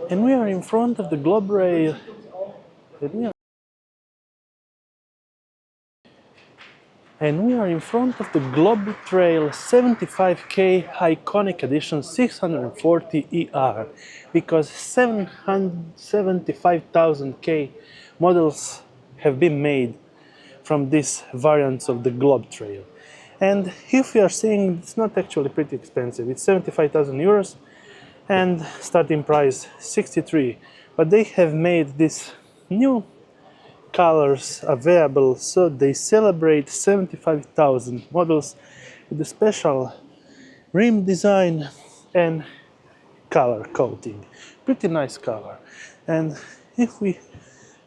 And we are in front of the Globetrail. And we are in front of the Globetrail 75K Iconic Edition 640 ER, because 775,000K models have been made from these variants of the Globetrail. And if you are seeing, it's not actually pretty expensive. It's 75,000 euros and starting price 63. But they have made this new colors available, so they celebrate 75,000 models with a special rim design and color coating. Pretty nice color. And if we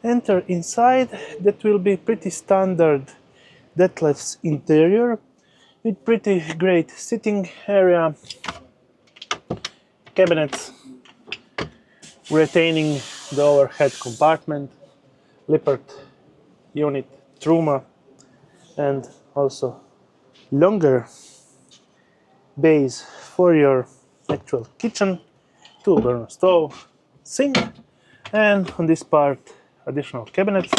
enter inside, that will be pretty standard Dethleffs interior with pretty great sitting area, cabinets retaining the overhead compartment, Lippert unit, Truma, and also longer bays for your actual kitchen, two burner stove, sink, and on this part additional cabinets.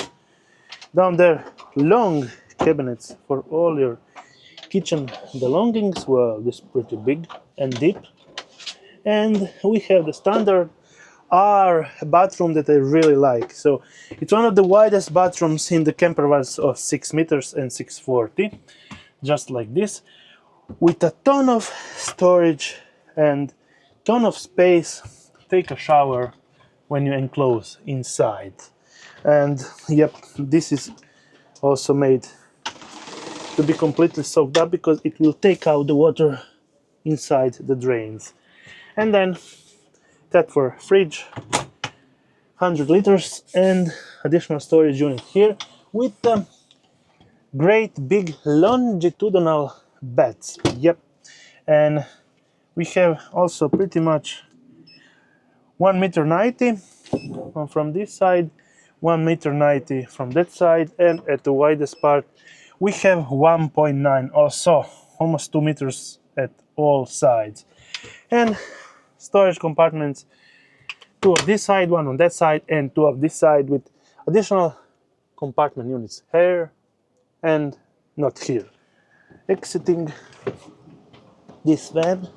Down there, long cabinets for all your kitchen belongings. Well, this is pretty big and deep. And we have the standard R bathroom that I really like. So it's one of the widest bathrooms in the Campervans of 6 meters and 640, just like this, with a ton of storage and ton of space to take a shower when you enclose inside. And yep, this is also made to be completely soaked up because it will take out the water inside the drains. And then that for fridge, 100 liters, and additional storage unit here with great big longitudinal beds. Yep. And we have also pretty much 1.90 m from this side, 1.90 m from that side, and at the widest part we have 1.9 m, also almost 2 meters at all sides. And storage compartments, two of this side, one on that side, and two of this side with additional compartment units here and not here. Exiting this van,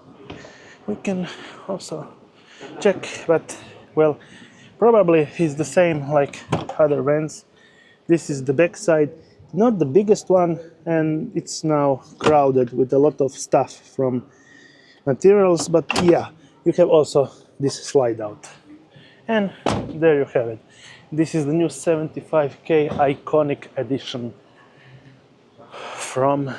we can also check, but well, probably is the same like other vans. This is the back side, not the biggest one, and it's now crowded with a lot of stuff from materials, but yeah, you have also this slide out. And there you have it. This is the new 75K Iconic Edition from